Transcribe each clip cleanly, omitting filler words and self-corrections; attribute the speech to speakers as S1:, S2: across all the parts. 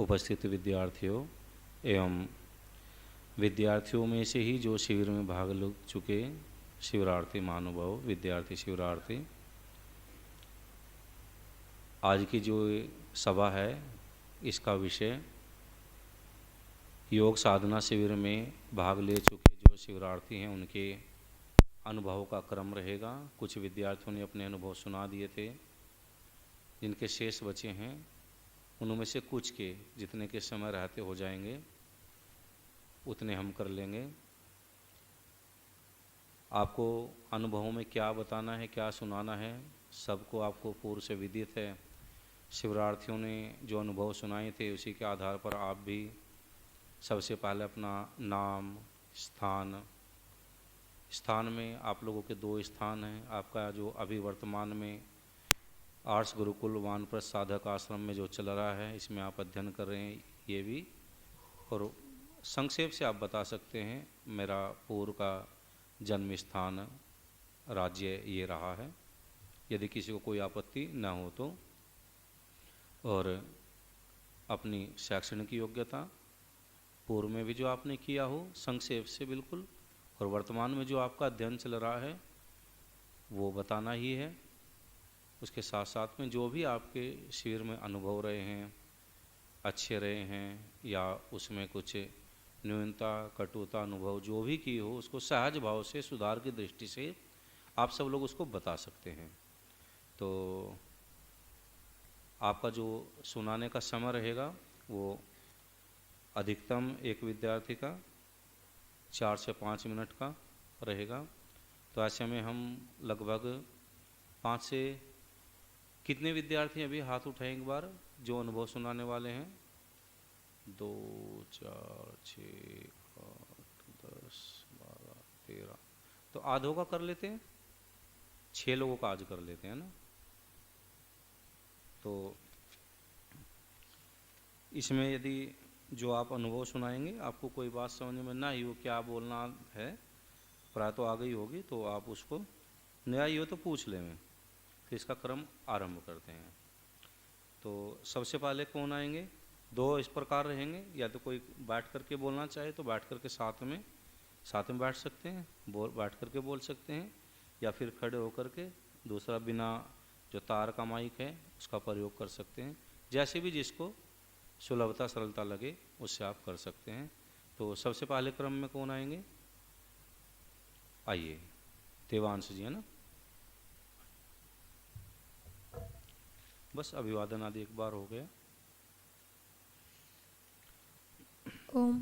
S1: उपस्थित विद्यार्थियों एवं विद्यार्थियों में से ही जो शिविर में भाग ले चुके शिविरार्थी महानुभाव विद्यार्थी शिविरार्थी, आज की जो सभा है इसका विषय योग साधना शिविर में भाग ले चुके जो शिविरार्थी हैं उनके अनुभव का क्रम रहेगा। कुछ विद्यार्थियों ने अपने अनुभव सुना दिए थे, जिनके शेष बचे हैं उनमें से कुछ के जितने के समय रहते हो जाएंगे उतने हम कर लेंगे। आपको अनुभवों में क्या बताना है, क्या सुनाना है, सबको आपको पूर्व से विदित है। शिविरार्थियों ने जो अनुभव सुनाए थे उसी के आधार पर आप भी सबसे पहले अपना नाम, स्थान में आप लोगों के 2 स्थान हैं। आपका जो अभी वर्तमान में आर्ट्स गुरुकुल वानप्रस्थ साधक आश्रम में जो चल रहा है इसमें आप अध्ययन कर रहे हैं, ये भी, और संक्षेप से आप बता सकते हैं मेरा पूर्व का जन्म स्थान राज्य ये रहा है, यदि किसी को कोई आपत्ति न हो तो। और अपनी शैक्षणिक योग्यता पूर्व में भी जो आपने किया हो संक्षेप से बिल्कुल, और वर्तमान में जो आपका अध्ययन चल रहा है वो बताना ही है। उसके साथ साथ में जो भी आपके शिविर में अनुभव रहे हैं, अच्छे रहे हैं या उसमें कुछ न्यूनता कटुता अनुभव जो भी की हो उसको सहज भाव से सुधार की दृष्टि से आप सब लोग उसको बता सकते हैं। तो आपका जो सुनाने का समय रहेगा वो अधिकतम एक विद्यार्थी का 4 से 5 मिनट का रहेगा। तो ऐसे में हम लगभग 5 से कितने विद्यार्थी अभी हाथ उठाएं एक बार जो अनुभव सुनाने वाले हैं? 2 4 6 8 10 12 13। तो आधों का कर लेते हैं, 6 लोगों का आज कर लेते हैं ना। तो इसमें यदि जो आप अनुभव सुनाएंगे आपको कोई बात समझ में ना आई हो क्या बोलना है, प्राय तो आ गई होगी, तो आप उसको नहीं आई हो तो पूछ लेंगे, फिर इसका क्रम आरंभ करते हैं। तो सबसे पहले कौन आएंगे? 2 इस प्रकार रहेंगे, या तो कोई बैठ करके बोलना चाहे तो बैठ करके साथ में बैठ सकते हैं, बैठ करके बोल सकते हैं, या फिर खड़े होकर के दूसरा बिना जो तार का माइक है उसका प्रयोग कर सकते हैं। जैसे भी जिसको सुलभता सरलता लगे उससे आप कर सकते हैं। तो सबसे पहले क्रम में कौन आएंगे? आइए, देवांश जी है ना। बस अभिवादन आदि एक बार हो गया।
S2: ओम।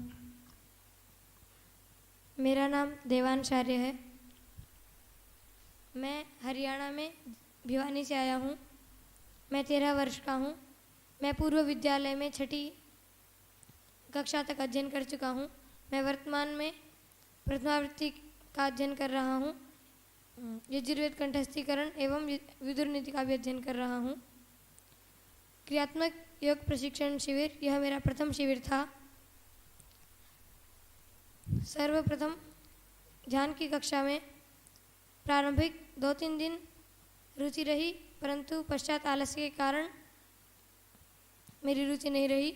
S2: मेरा नाम देवांश आर्य है। मैं हरियाणा में भिवानी से आया हूँ। मैं 13 वर्ष का हूँ। मैं पूर्व विद्यालय में 6ठी कक्षा तक अध्ययन कर चुका हूँ। मैं वर्तमान में प्रथमावृत्ति का अध्ययन कर रहा हूँ। यजुर्वेद कंठस्थीकरण एवं विदुर नीति का भी अध्ययन कर रहा हूँ। क्रियात्मक योग प्रशिक्षण शिविर यह मेरा प्रथम शिविर था। सर्वप्रथम ध्यान की कक्षा में प्रारंभिक 2-3 दिन रुचि रही, परंतु पश्चात आलस्य के कारण मेरी रुचि नहीं रही।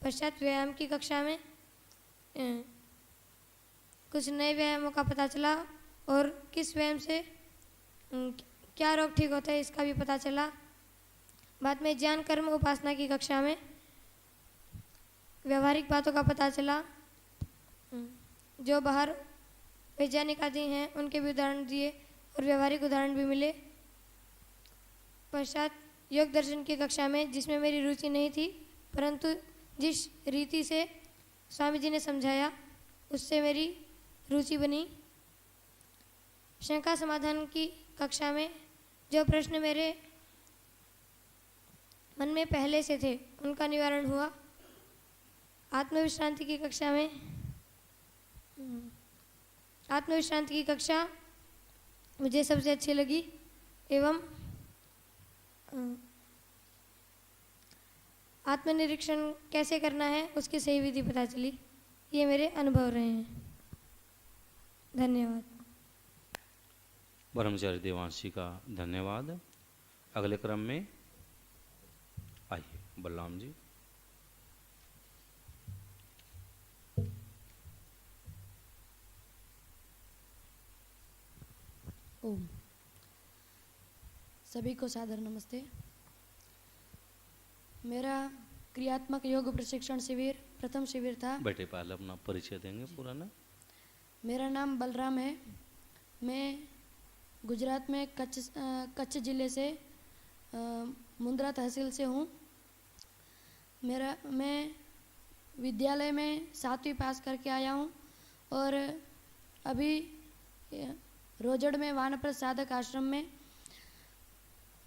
S2: पश्चात व्यायाम की कक्षा में कुछ नए व्यायामों का पता चला और किस व्यायाम से क्या रोग ठीक होता है इसका भी पता चला। बाद में ज्ञान कर्म उपासना की कक्षा में व्यवहारिक बातों का पता चला, जो बाहर वैज्ञानिक आदि हैं उनके भी उदाहरण दिए और व्यवहारिक उदाहरण भी मिले। पश्चात योग दर्शन की कक्षा में, जिसमें मेरी रुचि नहीं थी, परंतु जिस रीति से स्वामी जी ने समझाया उससे मेरी रुचि बनी। शंका समाधान की कक्षा में जो प्रश्न मेरे मन में पहले से थे उनका निवारण हुआ। आत्मविश्रांति की कक्षा में आत्मविश्रांति की कक्षा मुझे सबसे अच्छी लगी एवं आत्मनिरीक्षण कैसे करना है उसकी सही विधि पता चली। ये मेरे अनुभव रहे हैं। धन्यवाद।
S1: ब्रह्मचारी देवांशी का धन्यवाद। अगले क्रम में आइए बलराम जी।
S3: ओम। सभी को सादर नमस्ते। मेरा क्रियात्मक योग प्रशिक्षण शिविर प्रथम शिविर था।
S1: बैठे पहले अपना परिचय देंगे पूरा ना।
S3: मेरा नाम बलराम है। मैं गुजरात में कच्छ ज़िले से मुंद्रा तहसील से हूँ। मैं विद्यालय में 7वीं पास करके आया हूँ और अभी रोजड़ में वानप्रस्थ साधक आश्रम में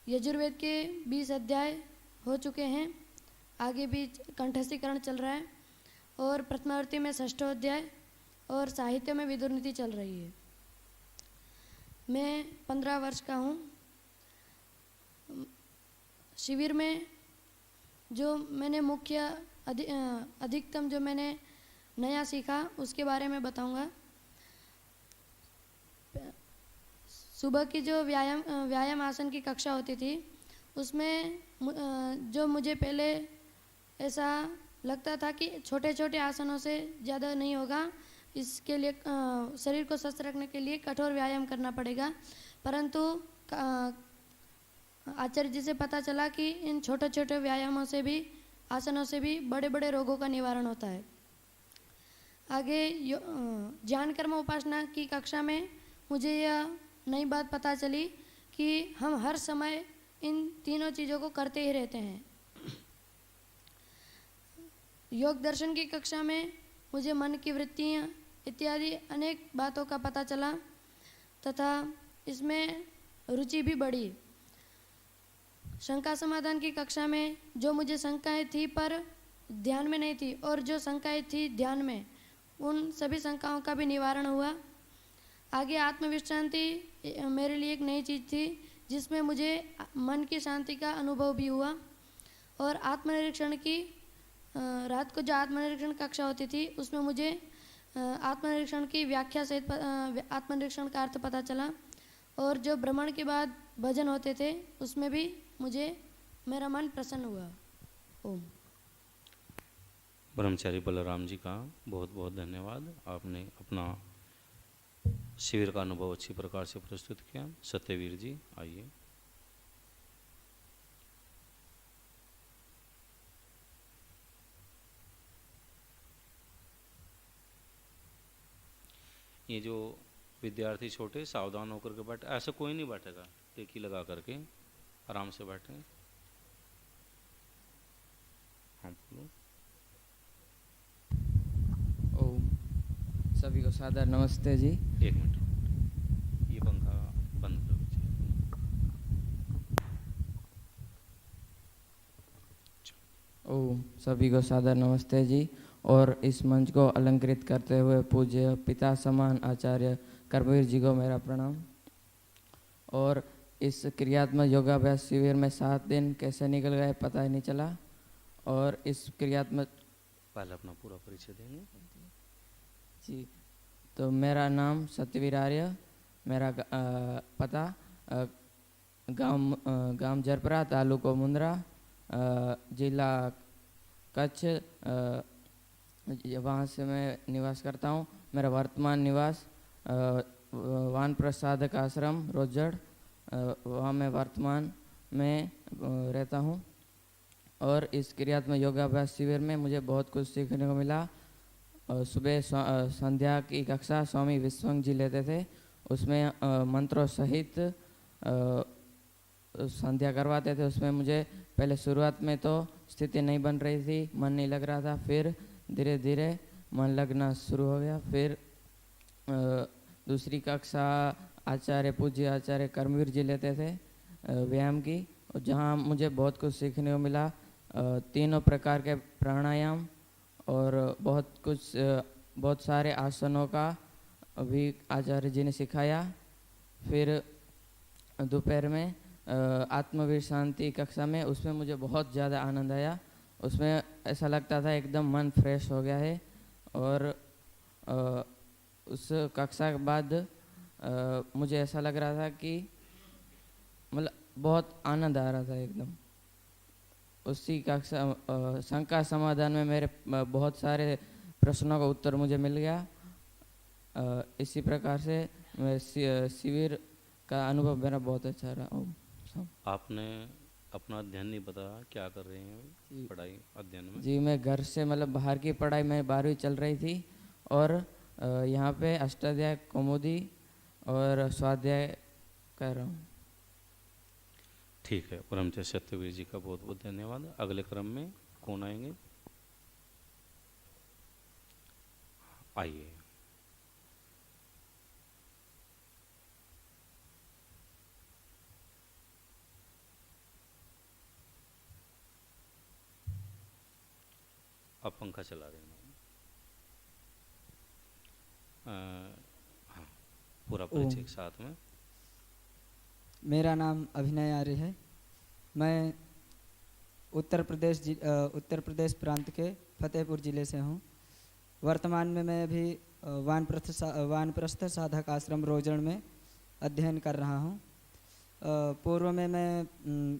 S3: यजुर्वेद के 20 अध्याय हो चुके हैं। आगे भी कंठस्थीकरण चल रहा है और प्रथमावर्ती में 6वां अध्याय और साहित्य में विदुर नीति चल रही है। मैं 15 वर्ष का हूँ। शिविर में जो मैंने मुख्य अधिकतम जो मैंने नया सीखा उसके बारे में बताऊंगा। सुबह की जो व्यायाम आसन की कक्षा होती थी उसमें जो मुझे पहले ऐसा लगता था कि छोटे छोटे आसनों से ज़्यादा नहीं होगा, इसके लिए शरीर को स्वस्थ रखने के लिए कठोर व्यायाम करना पड़ेगा। परंतु आचार्य जी से पता चला कि इन छोटे छोटे व्यायामों से भी, आसनों से भी बड़े बड़े रोगों का निवारण होता है। आगे ज्ञान कर्म उपासना की कक्षा में मुझे यह नई बात पता चली कि हम हर समय इन तीनों चीज़ों को करते ही रहते हैं। योग दर्शन की कक्षा में मुझे मन की वृत्तियाँ इत्यादि अनेक बातों का पता चला तथा इसमें रुचि भी बढ़ी। शंका समाधान की कक्षा में जो मुझे शंकाएं थी पर ध्यान में नहीं थी और जो शंकाएं थी ध्यान में, उन सभी शंकाओं का भी निवारण हुआ। आगे आत्मविश्रांति मेरे लिए एक नई चीज़ थी जिसमें मुझे मन की शांति का अनुभव भी हुआ। और आत्मनिरीक्षण की रात को जो आत्मनिरीक्षण कक्षा होती थी उसमें मुझे आत्मनिरीक्षण की व्याख्या सहित आत्मनिरीक्षण का अर्थ पता चला। और जो भ्रमण के बाद भजन होते थे उसमें भी मेरा मन प्रसन्न हुआ। ओम।
S1: ब्रह्मचारी बलराम जी का बहुत बहुत धन्यवाद। आपने अपना शिविर का अनुभव अच्छी प्रकार से प्रस्तुत किया। सत्यवीर जी आइए। ये जो विद्यार्थी छोटे सावधान होकर के बैठे, ऐसा कोई नहीं बैठेगा, टेकी लगा करके आराम से बैठे। हाँ बोलो।
S4: ओम। सभी को सादर नमस्ते जी।
S1: एक मिनट, ये पंखा बंद कर दीजिए।
S4: ओम। सभी को सादर नमस्ते जी। और इस मंच को अलंकृत करते हुए पूज्य पिता समान आचार्य कर्मवीर जी को मेरा प्रणाम। और इस क्रियात्मक योगाभ्यास शिविर में 7 दिन कैसे निकल गए पता ही नहीं चला। और इस क्रियात्मक,
S1: पहले अपना पूरा परिचय देंगे
S4: जी। तो मेरा नाम सत्यवीर आर्य, मेरा पता गांव जरपरा, तालुको मुंद्रा, जिला कच्छ, वहाँ से मैं निवास करता हूँ। मेरा वर्तमान निवास वानप्रस्थ साधक आश्रम रोजड़, वहाँ मैं वर्तमान में रहता हूँ। और इस क्रियात्मक योगाभ्यास शिविर में मुझे बहुत कुछ सीखने को मिला। सुबह संध्या की कक्षा स्वामी विश्वंग जी लेते थे, उसमें मंत्रों सहित संध्या करवाते थे उसमें मुझे पहले शुरुआत में तो स्थिति नहीं बन रही थी, मन नहीं लग रहा था। फिर धीरे धीरे मन लगना शुरू हो गया। फिर दूसरी कक्षा आचार्य पूज्य आचार्य कर्मवीर जी लेते थे व्यायाम की, और जहाँ मुझे बहुत कुछ सीखने को मिला। तीनों प्रकार के प्राणायाम और बहुत सारे आसनों का भी आचार्य जी ने सिखाया। फिर दोपहर में आत्मवीर शांति कक्षा में, उसमें मुझे बहुत ज़्यादा आनंद आया। उसमें ऐसा लगता था एकदम मन फ्रेश हो गया है। और उस कक्षा के बाद मुझे ऐसा लग रहा था कि मतलब बहुत आनंद आ रहा था एकदम। उसी कक्षा शंका समाधान में मेरे बहुत सारे प्रश्नों का उत्तर मुझे मिल गया। इसी प्रकार से शिविर का अनुभव मेरा बहुत अच्छा रहा।
S1: आपने अपना अध्ययन नहीं बताया, क्या कर रहे हैं पढ़ाई अध्ययन में?
S4: जी, मैं घर से मतलब बाहर की पढ़ाई में 12वीं चल रही थी, और यहाँ पे अष्टाध्याय कौमुदी और स्वाध्याय कर रहा हूँ।
S1: ठीक है, परमचर्य सत्यवीर जी का बहुत बहुत धन्यवाद। अगले क्रम में कौन आएंगे? आइए। अब पंखा चला रहे हैं। हाँ, पूरा परिचय के साथ में।
S5: मेरा नाम अभिनय आर्य है। मैं उत्तर प्रदेश प्रांत के फतेहपुर ज़िले से हूँ। वर्तमान में मैं अभी वानप्रस्थ साधक आश्रम रोजड़ में अध्ययन कर रहा हूँ। पूर्व में मैं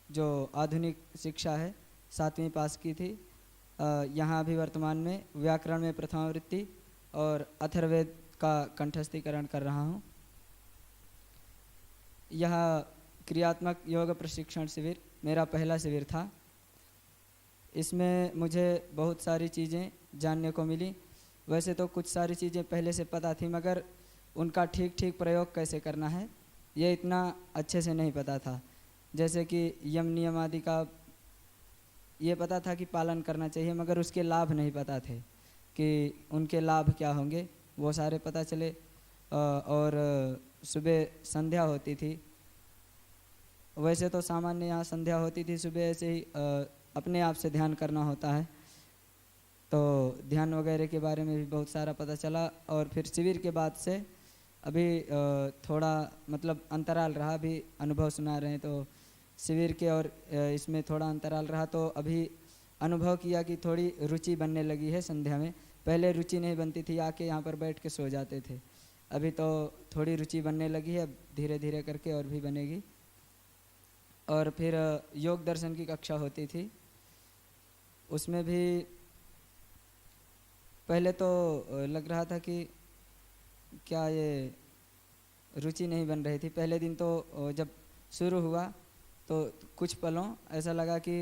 S5: जो आधुनिक शिक्षा है 7वीं पास की थी। यहाँ अभी वर्तमान में व्याकरण में प्रथमावृत्ति और अथर्ववेद का कंठस्थीकरण कर रहा हूँ। यह क्रियात्मक योग प्रशिक्षण शिविर मेरा पहला शिविर था। इसमें मुझे बहुत सारी चीज़ें जानने को मिली। वैसे तो कुछ सारी चीज़ें पहले से पता थी, मगर उनका ठीक ठीक प्रयोग कैसे करना है ये इतना अच्छे से नहीं पता था। जैसे कि यम नियम आदि का ये पता था कि पालन करना चाहिए, मगर उसके लाभ नहीं पता थे कि उनके लाभ क्या होंगे, वो सारे पता चले। और सुबह संध्या होती थी। वैसे तो सामान्य यहाँ संध्या होती थी, सुबह ऐसे ही अपने आप से ध्यान करना होता है, तो ध्यान वगैरह के बारे में भी बहुत सारा पता चला। और फिर शिविर के बाद से अभी थोड़ा मतलब अंतराल रहा, अभी अनुभव सुना रहे हैं तो शिविर के और इसमें थोड़ा अंतराल रहा, तो अभी अनुभव किया कि थोड़ी रुचि बनने लगी है संध्या में। पहले रुचि नहीं बनती थी, आके यहाँ पर बैठ के सो जाते थे। अभी तो थोड़ी रुचि बनने लगी है, धीरे धीरे करके और भी बनेगी। और फिर योग दर्शन की कक्षा होती थी, उसमें भी पहले तो लग रहा था कि क्या ये रुचि नहीं बन रही थी। पहले दिन तो जब शुरू हुआ तो कुछ पलों ऐसा लगा कि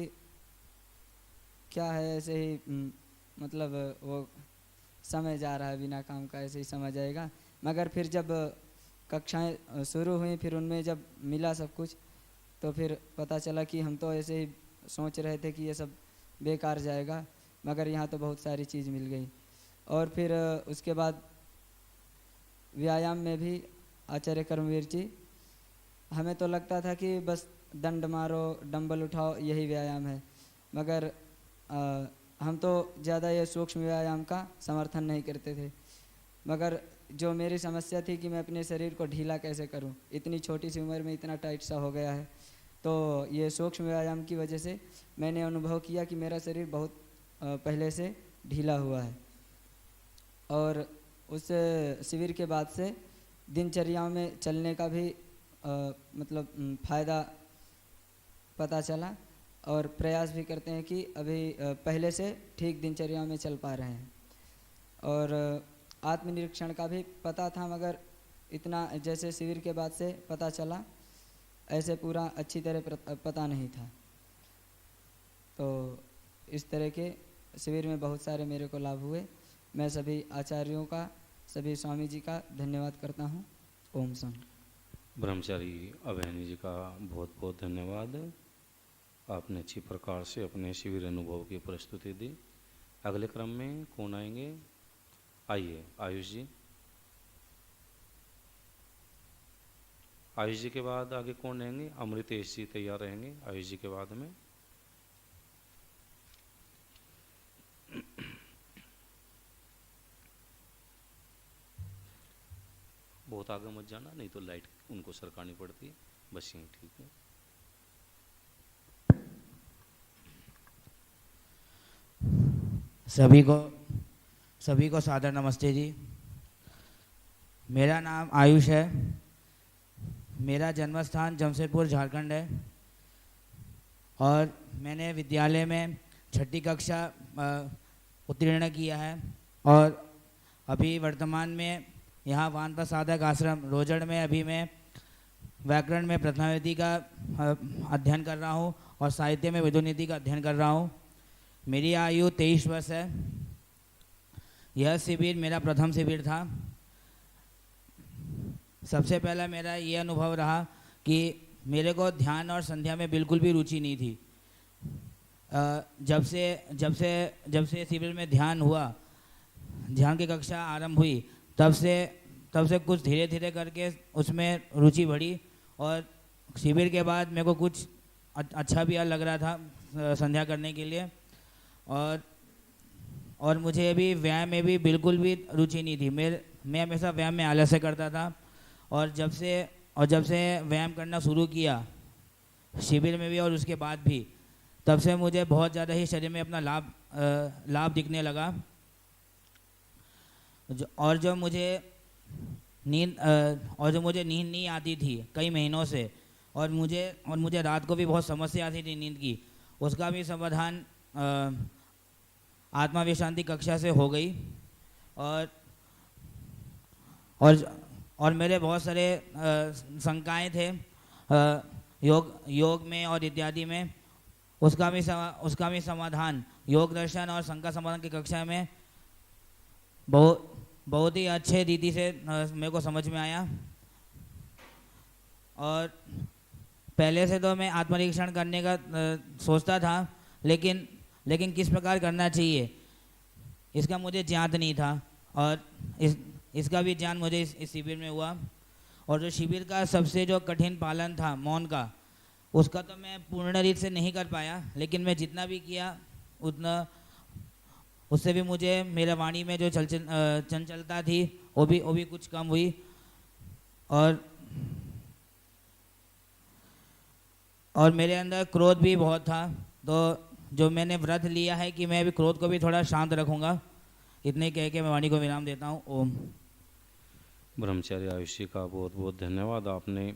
S5: क्या है, ऐसे ही मतलब वो समय जा रहा है बिना काम का, ऐसे ही समझ आएगा। मगर फिर जब कक्षाएं शुरू हुई, फिर उनमें जब मिला सब कुछ, तो फिर पता चला कि हम तो ऐसे ही सोच रहे थे कि ये सब बेकार जाएगा, मगर यहाँ तो बहुत सारी चीज़ मिल गई। और फिर उसके बाद व्यायाम में भी आचार्य कर्मवीर जी, हमें तो लगता था कि बस दंड मारो, डंबल उठाओ, यही व्यायाम है, मगर हम तो ज़्यादा ये सूक्ष्म व्यायाम का समर्थन नहीं करते थे। मगर जो मेरी समस्या थी कि मैं अपने शरीर को ढीला कैसे करूं, इतनी छोटी सी उम्र में इतना टाइट सा हो गया है, तो ये सूक्ष्म व्यायाम की वजह से मैंने अनुभव किया कि मेरा शरीर बहुत पहले से ढीला हुआ है। और उस शिविर के बाद से दिनचर्याओं में चलने का भी मतलब फ़ायदा पता चला, और प्रयास भी करते हैं कि अभी पहले से ठीक दिनचर्या में चल पा रहे हैं। और आत्मनिरीक्षण का भी पता था, मगर इतना जैसे शिविर के बाद से पता चला ऐसे पूरा अच्छी तरह पता नहीं था। तो इस तरह के शिविर में बहुत सारे मेरे को लाभ हुए। मैं सभी आचार्यों का, सभी स्वामी जी का धन्यवाद करता हूँ। ओम शांति।
S1: ब्रह्मचारी अभयनी जी का बहुत बहुत धन्यवाद। आपने अच्छी प्रकार से अपने शिविर अनुभव की प्रस्तुति दी। अगले क्रम में कौन आएंगे? आइए आयुष जी। आयुष जी के बाद आगे कौन रहेंगे? अमृतेश जी तैयार रहेंगे आयुष जी के बाद में। बहुत आगे मत जाना, नहीं तो लाइट उनको सरकानी पड़ती है। बस यहीं ठीक है।
S6: सभी को सादर नमस्ते जी। मेरा नाम आयुष है। मेरा जन्म स्थान जमशेदपुर झारखंड है और मैंने विद्यालय में 6ठी कक्षा उत्तीर्ण किया है और अभी वर्तमान में यहाँ वानप्रस्थ साधक आश्रम रोजड़ में अभी मैं व्याकरण में प्रथमावधि का अध्ययन कर रहा हूँ और साहित्य में विदुनीति का अध्ययन कर रहा हूँ। मेरी आयु 23 वर्ष है। यह शिविर मेरा प्रथम शिविर था। सबसे पहला मेरा ये अनुभव रहा कि मेरे को ध्यान और संध्या में बिल्कुल भी रुचि नहीं थी। जब से शिविर में ध्यान हुआ, ध्यान की कक्षा आरंभ हुई, तब से कुछ धीरे धीरे करके उसमें रुचि बढ़ी और शिविर के बाद मेरे को कुछ अच्छा भी लग रहा था संध्या करने के लिए। और मुझे अभी व्यायाम में भी बिल्कुल भी रुचि नहीं थी। मैं हमेशा व्यायाम में आलस्य करता था और जब से व्यायाम करना शुरू किया शिविर में भी और उसके बाद भी, तब से मुझे बहुत ज़्यादा ही शरीर में अपना लाभ दिखने लगा। और जो मुझे नींद नहीं आती थी कई महीनों से और मुझे रात को भी बहुत समस्या आती थी नींद की, उसका भी समाधान आत्मा विश्रांति कक्षा से हो गई। और मेरे बहुत सारे शंकाएं थे योग में और इत्यादि में, उसका भी समाधान योग दर्शन और शंका समाधान की कक्षा में बहुत ही अच्छे रीति से मेरे को समझ में आया। और पहले से तो मैं आत्मनिरीक्षण करने का सोचता था, लेकिन किस प्रकार करना चाहिए इसका मुझे ज्ञात नहीं था और इसका भी ज्ञान मुझे इस शिविर में हुआ। और जो शिविर का सबसे जो कठिन पालन था मौन का, उसका तो मैं पूर्ण रीत से नहीं कर पाया, लेकिन मैं जितना भी किया उतना उससे भी मुझे मेरे वाणी में जो चंचलता थी वो भी कुछ कम हुई। और मेरे अंदर क्रोध भी बहुत था, तो जो मैंने व्रत लिया है कि मैं अभी क्रोध को भी थोड़ा शांत रखूंगा। इतने कह के मैं वाणी को विराम देता हूँ। ओम।
S1: ब्रह्मचारी आयुष जी का बहुत बहुत धन्यवाद। आपने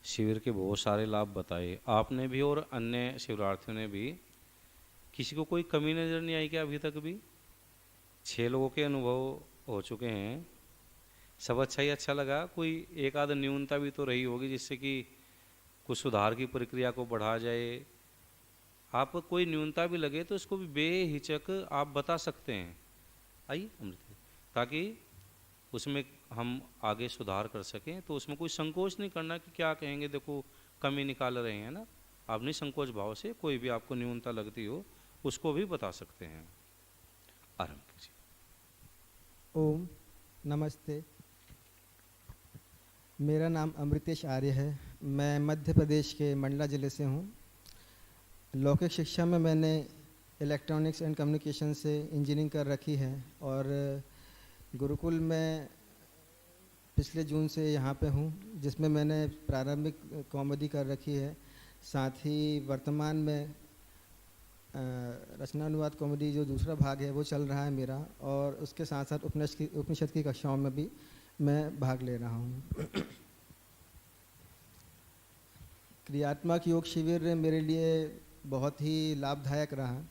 S1: शिविर के बहुत सारे लाभ बताए। आपने भी और अन्य शिविरार्थियों ने भी, किसी को कोई कमी नज़र नहीं आई क्या अभी तक भी? 6 लोगों के अनुभव हो चुके हैं, सब अच्छा ही अच्छा लगा। कोई एक आध न्यूनता भी तो रही होगी जिससे कि कुछ सुधार की प्रक्रिया को बढ़ा जाए। आप कोई न्यूनता भी लगे तो इसको भी बेहिचक आप बता सकते हैं। आइए अमृत, ताकि उसमें हम आगे सुधार कर सकें। तो उसमें कोई संकोच नहीं करना कि क्या कहेंगे, देखो कमी निकाल रहे हैं ना। आप निसंकोच भाव से कोई भी आपको न्यूनता लगती हो उसको भी बता सकते हैं। आरंभ कीजिए।
S7: ओम नमस्ते। मेरा नाम अमृतेश आर्य है। मैं मध्य प्रदेश के मंडला ज़िले से हूँ। लौकिक शिक्षा में मैंने इलेक्ट्रॉनिक्स एंड कम्युनिकेशन से इंजीनियरिंग कर रखी है और गुरुकुल में पिछले जून से यहाँ पे हूँ, जिसमें मैंने प्रारंभिक कॉमेडी कर रखी है। साथ ही वर्तमान में रचना अनुवाद कॉमेडी जो दूसरा भाग है वो चल रहा है मेरा, और उसके साथ साथ उपनिषद की कक्षाओं में भी मैं भाग ले रहा हूँ। क्रियात्मक योग शिविर मेरे लिए बहुत ही लाभदायक रहा।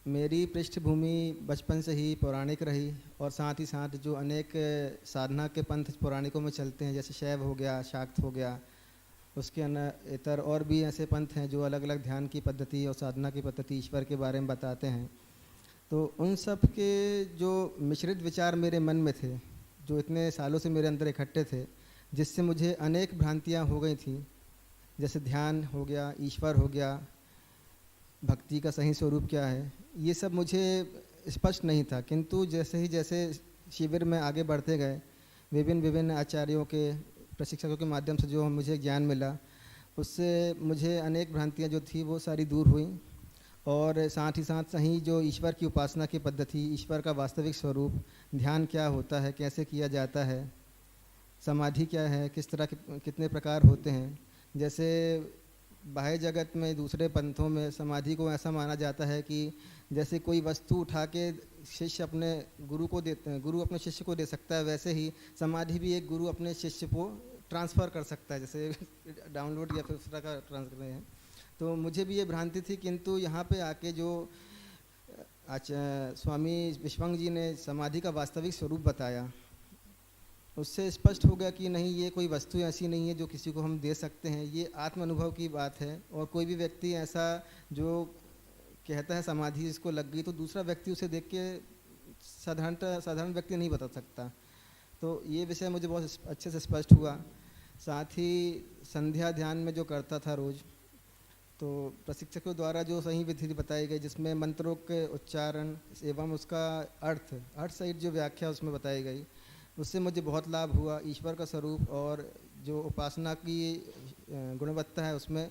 S7: मेरी पृष्ठभूमि बचपन से ही पौराणिक रही और साथ ही साथ जो अनेक साधना के पंथ पौराणिकों में चलते हैं, जैसे शैव हो गया, शाक्त हो गया, उसके इतर और भी ऐसे पंथ हैं जो अलग अलग ध्यान की पद्धति और साधना की पद्धति, ईश्वर के बारे में बताते हैं। तो उन सब के जो मिश्रित विचार मेरे मन में थे, जो इतने सालों से मेरे अंदर इकट्ठे थे, जिससे मुझे अनेक भ्रांतियाँ हो गई थी, जैसे ध्यान हो गया, ईश्वर हो गया, भक्ति का सही स्वरूप क्या है, ये सब मुझे स्पष्ट नहीं था। किंतु जैसे शिविर में आगे बढ़ते गए, विभिन्न आचार्यों के, प्रशिक्षकों के माध्यम से जो मुझे ज्ञान मिला, उससे मुझे अनेक भ्रांतियाँ जो थी वो सारी दूर हुई। और साथ ही साथ सही जो ईश्वर की उपासना की पद्धति, ईश्वर का वास्तविक स्वरूप, ध्यान क्या होता है, कैसे किया जाता है, समाधि क्या है, किस तरह के कितने प्रकार होते हैं। जैसे बाह्य जगत में, दूसरे पंथों में समाधि को ऐसा माना जाता है कि जैसे कोई वस्तु उठा के शिष्य अपने गुरु को देते हैं, गुरु अपने शिष्य को दे सकता है, वैसे ही समाधि भी एक गुरु अपने शिष्य को ट्रांसफ़र कर सकता है, जैसे डाउनलोड या फिर उस तरह का ट्रांसफर है। तो मुझे भी ये भ्रांति थी, किंतु यहाँ पे आके जो स्वामी विश्वंग जी ने समाधि का वास्तविक स्वरूप बताया, उससे स्पष्ट हो गया कि नहीं, ये कोई वस्तु ऐसी नहीं है जो किसी को हम दे सकते हैं, ये आत्म अनुभव की बात है। और कोई भी व्यक्ति ऐसा जो कहता है समाधि जिसको लग गई, तो दूसरा व्यक्ति उसे देख के साधारण व्यक्ति नहीं बता सकता। तो ये विषय मुझे बहुत अच्छे से स्पष्ट हुआ। साथ ही संध्या ध्यान में जो करता था रोज़, तो प्रशिक्षकों द्वारा जो सही विधि बताई गई, जिसमें मंत्रों के उच्चारण एवं उसका अर्थ सहित जो व्याख्या उसमें बताई गई, उससे मुझे बहुत लाभ हुआ। ईश्वर का स्वरूप और जो उपासना की गुणवत्ता है, उसमें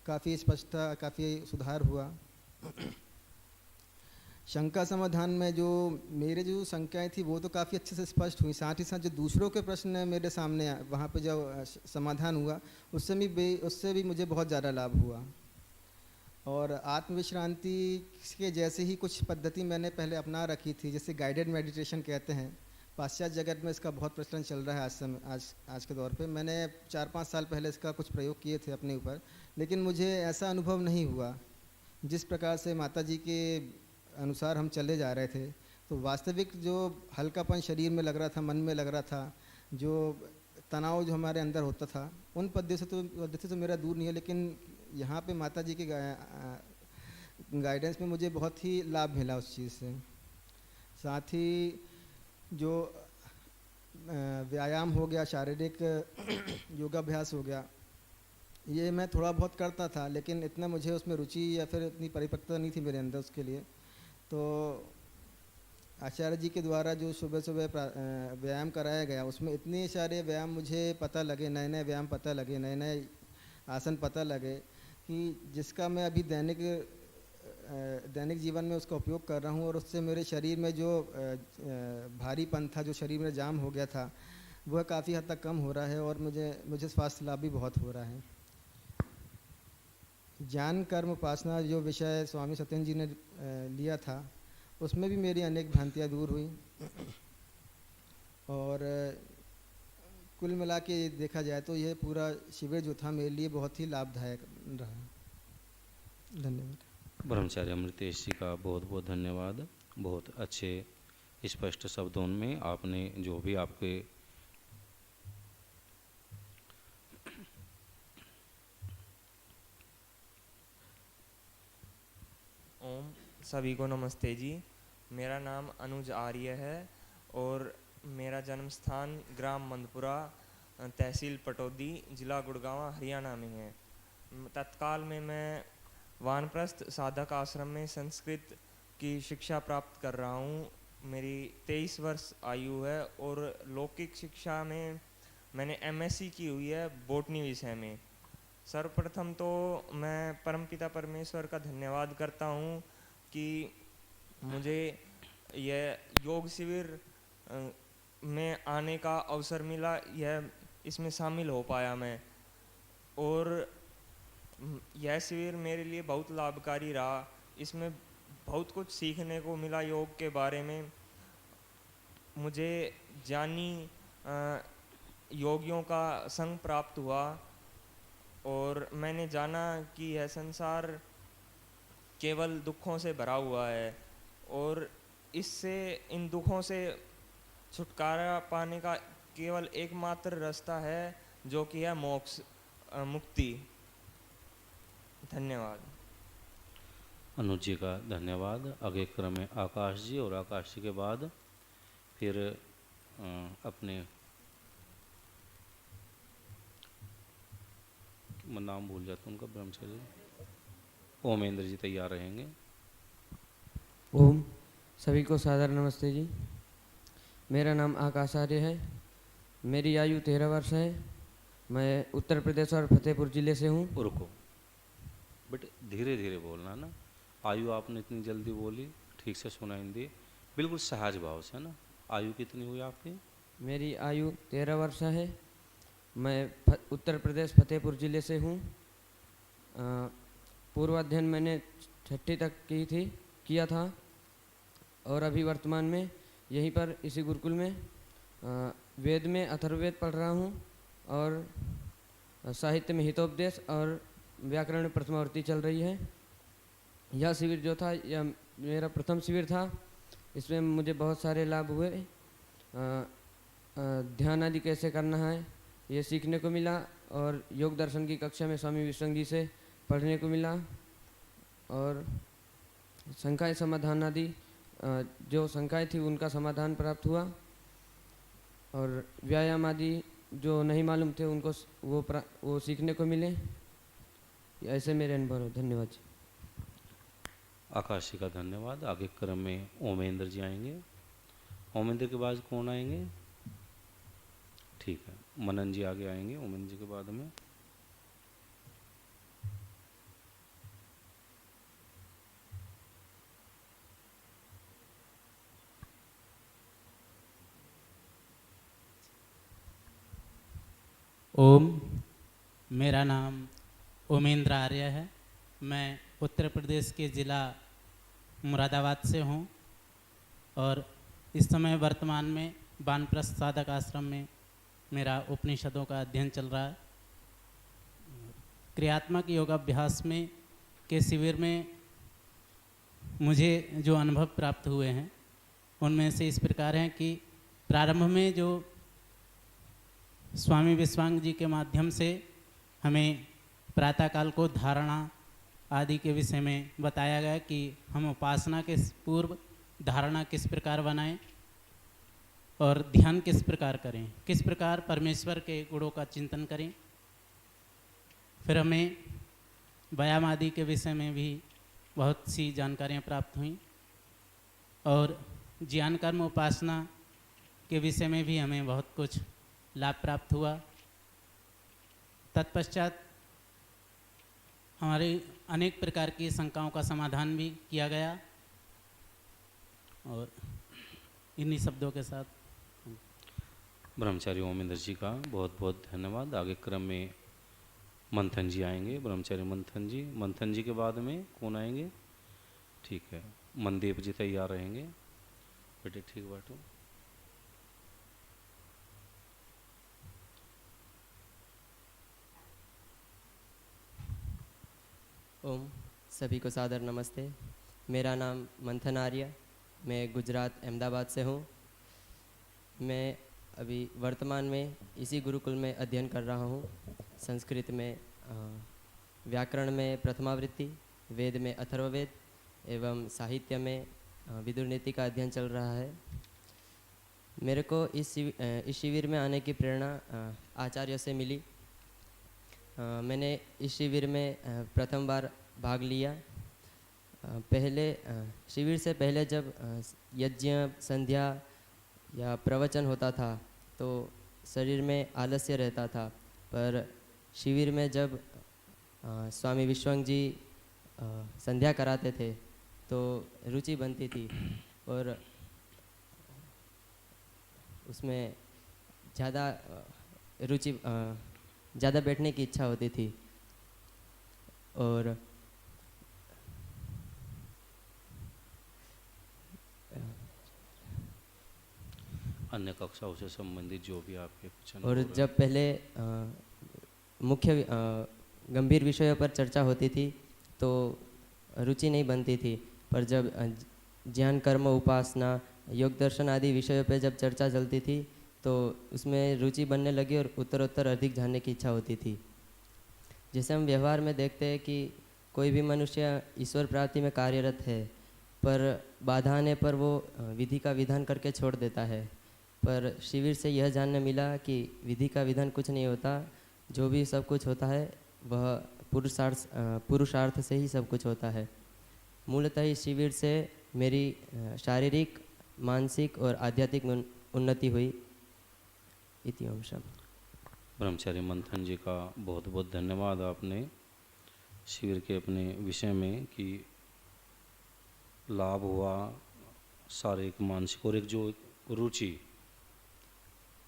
S7: काफ़ी स्पष्टता, काफ़ी सुधार हुआ। शंका समाधान में जो मेरे जो शंकाएं थी वो तो काफ़ी अच्छे से स्पष्ट हुई। साथ ही साथ जो दूसरों के प्रश्न मेरे सामने वहाँ पे जो समाधान हुआ, उससे भी मुझे बहुत ज़्यादा लाभ हुआ। और आत्मविश्रांति के जैसे ही कुछ पद्धति मैंने पहले अपना रखी थी, जैसे गाइडेड मेडिटेशन कहते हैं। पाश्चात्य जगत में इसका बहुत प्रचलन चल रहा है आज के दौर पे। मैंने 4-5 साल पहले इसका कुछ प्रयोग किए थे अपने ऊपर, लेकिन मुझे ऐसा अनुभव नहीं हुआ जिस प्रकार से माता जी के अनुसार हम चले जा रहे थे। तो वास्तविक जो हल्कापन शरीर में लग रहा था, मन में लग रहा था, जो तनाव जो हमारे अंदर होता था, उन पद्धति से तो मेरा दूर नहीं है, लेकिन यहाँ पे माता जी के गाइडेंस में मुझे बहुत ही लाभ मिला उस चीज़ से। साथ ही जो व्यायाम हो गया, शारीरिक योगाभ्यास हो गया, ये मैं थोड़ा बहुत करता था, लेकिन इतना मुझे उसमें रुचि या फिर इतनी परिपक्वता नहीं थी मेरे अंदर उसके लिए। तो आचार्य जी के द्वारा जो सुबह सुबह व्यायाम कराया गया, उसमें इतने सारे व्यायाम मुझे पता लगे, नए नए व्यायाम पता लगे, नए नए आसन पता लगे, कि जिसका मैं अभी दैनिक जीवन में उसका उपयोग कर रहा हूँ। और उससे मेरे शरीर में जो भारीपन था, जो शरीर में जाम हो गया था, वह काफ़ी हद तक कम हो रहा है और मुझे स्वास्थ्य लाभ भी बहुत हो रहा है। ज्ञान कर्म उपासना जो विषय स्वामी सत्येंद्र जी ने लिया था, उसमें भी मेरी अनेक भ्रांतियाँ दूर हुई। और कुल मिला के देखा जाए तो यह पूरा शिविर जो था मेरे लिए बहुत ही लाभदायक रहा। धन्यवाद।
S1: ब्रह्मचारी अमृतेश जी का बहुत बहुत धन्यवाद। बहुत अच्छे स्पष्ट शब्दों में आपने जो भी आपके
S8: ओम सभी को नमस्ते जी। मेरा नाम अनुज आर्य है और मेरा जन्म स्थान ग्राम मंदपुरा, तहसील पटौदी, जिला गुड़गांव, हरियाणा में है। तत्काल में मैं वानप्रस्थ साधक आश्रम में संस्कृत की शिक्षा प्राप्त कर रहा हूँ। मेरी 23 वर्ष आयु है और लौकिक शिक्षा में मैंने MSc की हुई है बॉटनी विषय में। सर्वप्रथम तो मैं परमपिता परमेश्वर का धन्यवाद करता हूँ कि मुझे यह योग शिविर में आने का अवसर मिला, यह इसमें शामिल हो पाया मैं। और यह शिविर मेरे लिए बहुत लाभकारी रहा। इसमें बहुत कुछ सीखने को मिला योग के बारे में। मुझे ज्ञानी योगियों का संग प्राप्त हुआ और मैंने जाना कि यह संसार केवल दुखों से भरा हुआ है और इन दुखों से छुटकारा पाने का केवल एकमात्र रास्ता है, जो कि है मोक्ष, मुक्ति। धन्यवाद।
S1: अनुज जी का धन्यवाद। आगे क्रम में आकाश जी, और आकाश जी के बाद फिर अपने मैं नाम भूल जाता हूँ उनका, ब्रह्मचर्य ओमेंद्र जी तैयार रहेंगे।
S9: ओम, सभी को सादर नमस्ते जी। मेरा नाम आकाश आर्य है। मेरी आयु 13 वर्ष है। मैं उत्तर प्रदेश और फतेहपुर ज़िले से हूँ।
S1: रुको बट धीरे धीरे बोलना ना, आयु आपने इतनी जल्दी बोली, ठीक से सुनाई नहीं दी, बिल्कुल सहज भाव से ना। आयु कितनी हुई आपकी?
S9: मेरी आयु 13 वर्ष है। मैं उत्तर प्रदेश फतेहपुर ज़िले से हूँ। पूर्व अध्ययन मैंने 6ठी तक किया था और अभी वर्तमान में यहीं पर इसी गुरुकुल में वेद में अथर्ववेद पढ़ रहा हूँ और साहित्य में हितोपदेश और व्याकरण में प्रथमावृत्ति चल रही है। यह शिविर जो था यह मेरा प्रथम शिविर था। इसमें मुझे बहुत सारे लाभ हुए। ध्यान आदि कैसे करना है ये सीखने को मिला और योग दर्शन की कक्षा में स्वामी विश्वंग जी से पढ़ने को मिला और शंकाएं समाधान आदि जो शंकाएं थी उनका समाधान प्राप्त हुआ और व्यायाम आदि जो नहीं मालूम थे उनको वो सीखने को मिले। ऐसे मेरे अनुभव हैं। धन्यवाद जी।
S1: आकाश जी का धन्यवाद। आगे क्रम में ओमेंद्र जी आएंगे। ओमेंद्र के बाद कौन आएंगे? ठीक है, मनन जी आगे आएंगे ओमेंद्र जी के बाद में।
S10: ओम, मेरा नाम ओमेंद्र आर्य है। मैं उत्तर प्रदेश के ज़िला मुरादाबाद से हूँ और इस समय वर्तमान में वानप्रस्थ साधक आश्रम में मेरा उपनिषदों का अध्ययन चल रहा है। क्रियात्मक योगाभ्यास में के शिविर में मुझे जो अनुभव प्राप्त हुए हैं उनमें से इस प्रकार हैं कि प्रारंभ में जो स्वामी विश्वांग जी के माध्यम से हमें प्रातःकाल को धारणा आदि के विषय में बताया गया कि हम उपासना के पूर्व धारणा किस प्रकार बनाएं और ध्यान किस प्रकार करें, किस प्रकार परमेश्वर के गुणों का चिंतन करें। फिर हमें व्यायाम आदि के विषय में भी बहुत सी जानकारियाँ प्राप्त हुई और ज्ञान कर्म उपासना के विषय में भी हमें बहुत कुछ लाभ प्राप्त हुआ। तत्पश्चात हमारे अनेक प्रकार की शंकाओं का समाधान भी किया गया और इन्हीं शब्दों के साथ
S1: ब्रह्मचारी ओमेंद्र जी का बहुत बहुत धन्यवाद। आगे क्रम में मंथन जी आएंगे। ब्रह्मचारी मंथन जी के बाद में कौन आएंगे? ठीक है, मनदीप जी तैयार रहेंगे। बेटे ठीक बैठो।
S11: ओम, सभी को सादर नमस्ते। मेरा नाम मंथन आर्य, मैं गुजरात अहमदाबाद से हूँ। मैं अभी वर्तमान में इसी गुरुकुल में अध्ययन कर रहा हूँ। संस्कृत में व्याकरण में प्रथमावृत्ति, वेद में अथर्ववेद एवं साहित्य में विदुर नीति का अध्ययन चल रहा है। मेरे को इस शिविर में आने की प्रेरणा आचार्य से मिली। मैंने इस शिविर में प्रथम बार भाग लिया। पहले शिविर से पहले जब यज्ञ संध्या या प्रवचन होता था तो शरीर में आलस्य रहता था, पर शिविर में जब स्वामी विश्वंग जी संध्या कराते थे तो रुचि बनती थी और उसमें ज़्यादा रुचि ज़्यादा बैठने की इच्छा होती थी। और
S1: अन्य कक्षाओं से संबंधित जो भी आपके कुछ
S11: और जब पहले मुख्य गंभीर विषयों पर चर्चा होती थी तो रुचि नहीं बनती थी, पर जब ज्ञान कर्म उपासना योग दर्शन आदि विषयों पर जब चर्चा चलती थी तो उसमें रुचि बनने लगी और उत्तरोत्तर अधिक जानने की इच्छा होती थी। जैसे हम व्यवहार में देखते हैं कि कोई भी मनुष्य ईश्वर प्राप्ति में कार्यरत है, पर बाधा आने पर वो विधि का विधान करके छोड़ देता है। पर शिविर से यह जानने मिला कि विधि का विधान कुछ नहीं होता, जो भी सब कुछ होता है वह पुरुषार्थ से ही सब कुछ होता है। मूलतः इस शिविर से मेरी शारीरिक, मानसिक और आध्यात्मिक उन्नति हुई। इति ओम शम।
S1: ब्रह्मचारी मंथन जी का बहुत बहुत धन्यवाद। आपने शिविर के अपने विषय में कि लाभ हुआ शारीरिक, मानसिक और एक जो रुचि,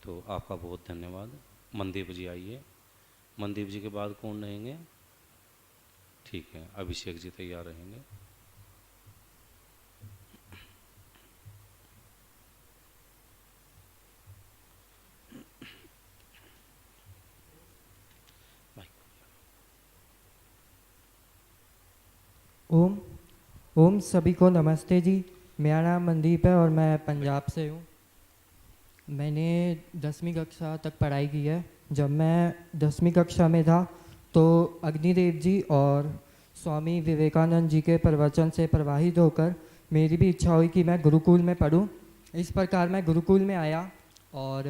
S1: तो आपका बहुत धन्यवाद। मनदीप जी आइए। मनदीप जी के बाद कौन रहेंगे? ठीक है, अभिषेक जी तैयार रहेंगे।
S12: ओम सभी को नमस्ते जी। मेरा नाम मनदीप है और मैं पंजाब से हूँ। मैंने 10वीं कक्षा तक पढ़ाई की है। जब मैं 10वीं कक्षा में था तो अग्निदेव जी और स्वामी विवेकानंद जी के प्रवचन से प्रभावित होकर मेरी भी इच्छा हुई कि मैं गुरुकुल में पढूं। इस प्रकार मैं गुरुकुल में आया और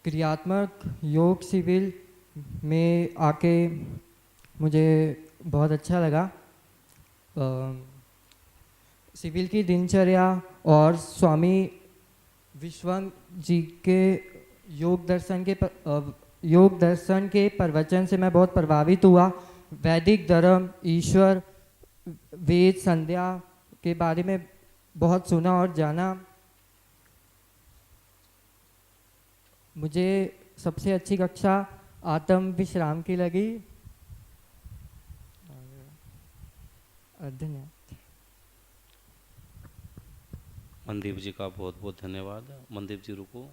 S12: क्रियात्मक योग शिविर में आके मुझे बहुत अच्छा लगा। शिविर की दिनचर्या और स्वामी विश्वानंद जी के योग दर्शन के प्रवचन से मैं बहुत प्रभावित हुआ। वैदिक धर्म, ईश्वर, वेद, संध्या के बारे में बहुत सुना और जाना। मुझे सबसे अच्छी कक्षा आत्म विश्राम की लगी। धन्यवाद।
S1: मनदीप जी का बहुत बहुत धन्यवाद। मनदीप जी रुको।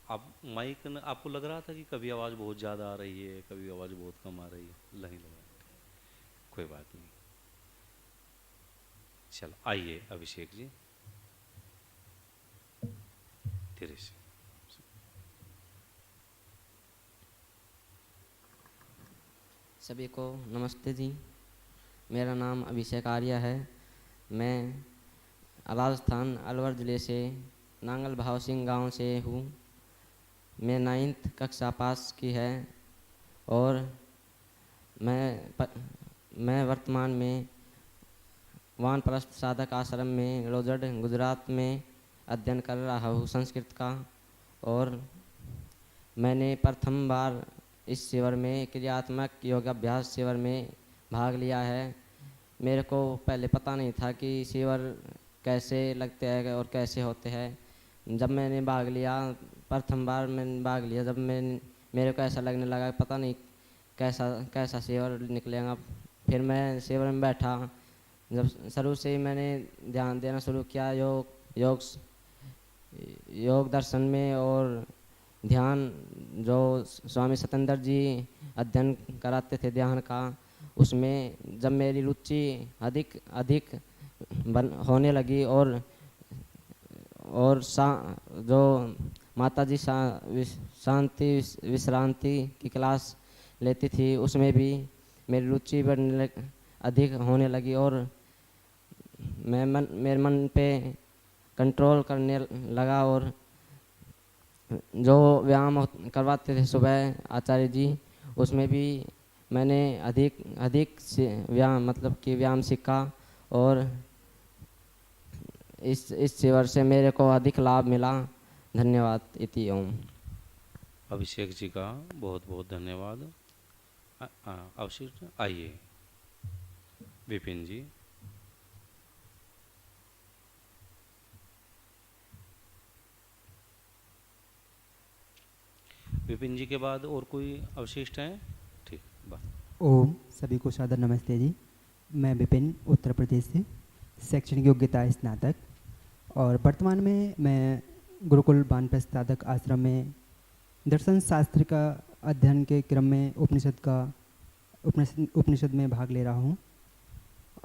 S1: आप माइक आपको लग रहा था कि कभी आवाज़ बहुत ज़्यादा आ रही है, कभी आवाज़ बहुत कम आ रही है? नहीं लगा, कोई बात नहीं। चलो आइए अभिषेक जी, धीरे से।
S11: सभी को नमस्ते जी। मेरा नाम अभिषेक आर्य है। मैं राजस्थान अलवर ज़िले से नांगल भाव सिंह गाँव से हूँ। मैं 9th कक्षा पास की है और मैं वर्तमान में वानप्रस्थ साधक आश्रम में रोजड़ गुजरात में अध्ययन कर रहा हूँ संस्कृत का। और मैंने प्रथम बार इस शिविर में क्रियात्मक योगाभ्यास शिविर में भाग लिया है। मेरे को पहले पता नहीं था कि शिविर कैसे लगते हैं और कैसे होते हैं। जब मैंने भाग लिया, प्रथम बार मैंने भाग लिया, जब मेरे को ऐसा लगने लगा पता नहीं कैसा शिविर निकलेगा। फिर मैं शिविर में बैठा। जब शुरू से ही मैंने ध्यान देना शुरू किया योग दर्शन में और ध्यान जो स्वामी सत्येंद्र जी अध्ययन कराते थे ध्यान का, उसमें जब मेरी रुचि अधिक होने लगी और जो माता जी शांति विश्रांति की क्लास लेती थी उसमें भी मेरी रुचि अधिक होने लगी और मेरे मन पे कंट्रोल करने लगा। और जो व्यायाम करवाते थे सुबह आचार्य जी, उसमें भी मैंने अधिक व्यायाम सीखा और इस शिविर से मेरे को अधिक लाभ मिला। धन्यवाद। इति ओम।
S1: अभिषेक जी का बहुत बहुत धन्यवाद। अवशिष्ट आइए विपिन जी। विपिन जी के बाद और कोई अवशिष्ट हैं? ठीक, बात।
S13: ओम सभी को सादर नमस्ते जी। मैं विपिन उत्तर प्रदेश से शैक्षणिक योग्यता स्नातक और वर्तमान में मैं गुरुकुल वानप्रस्थ साधक आश्रम में दर्शन शास्त्र का अध्ययन के क्रम में उपनिषद में भाग ले रहा हूँ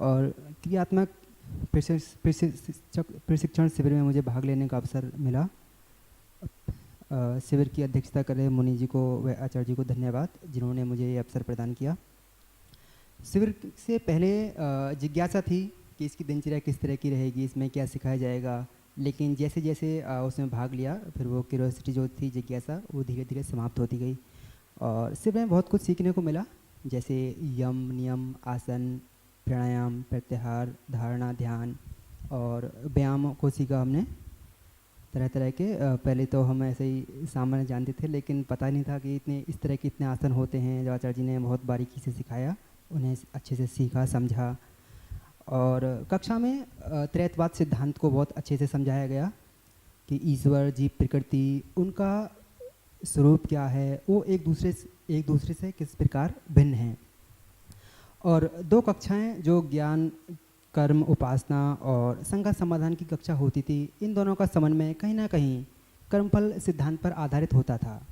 S13: और क्रियात्मक प्रशिक्षण शिविर में मुझे भाग लेने का अवसर मिला। शिविर की अध्यक्षता कर रहे मुनि जी को व आचार्य जी को धन्यवाद जिन्होंने मुझे ये अवसर प्रदान किया। शिविर से पहले जिज्ञासा थी कि इसकी दिनचर्या किस तरह की रहेगी, इसमें क्या सिखाया जाएगा, लेकिन जैसे जैसे उसमें भाग लिया फिर वो क्यूरियोसिटी जो थी, जिज्ञासा, वो धीरे धीरे समाप्त होती गई और शिविर में बहुत कुछ सीखने को मिला, जैसे यम, नियम, आसन, प्राणायाम, प्रत्याहार, धारणा, ध्यान और व्यायाम को सीखा हमने तरह तरह के। पहले तो हम ऐसे ही सामान्य जानते थे, लेकिन पता नहीं था कि इस तरह के इतने आसन होते हैं। जो आचार्य जी ने बहुत बारीकी से सिखाया, उन्हें अच्छे से सीखा, समझा। और कक्षा में त्रैतवाद सिद्धांत को बहुत अच्छे से समझाया गया कि ईश्वर, जीव, प्रकृति, उनका स्वरूप क्या है, वो एक दूसरे से किस प्रकार भिन्न हैं। और 2 कक्षाएं जो ज्ञान, कर्म, उपासना और संघा समाधान की कक्षा होती थी, इन दोनों का समन्वय कहीं ना कहीं कर्मफल सिद्धांत पर आधारित होता था।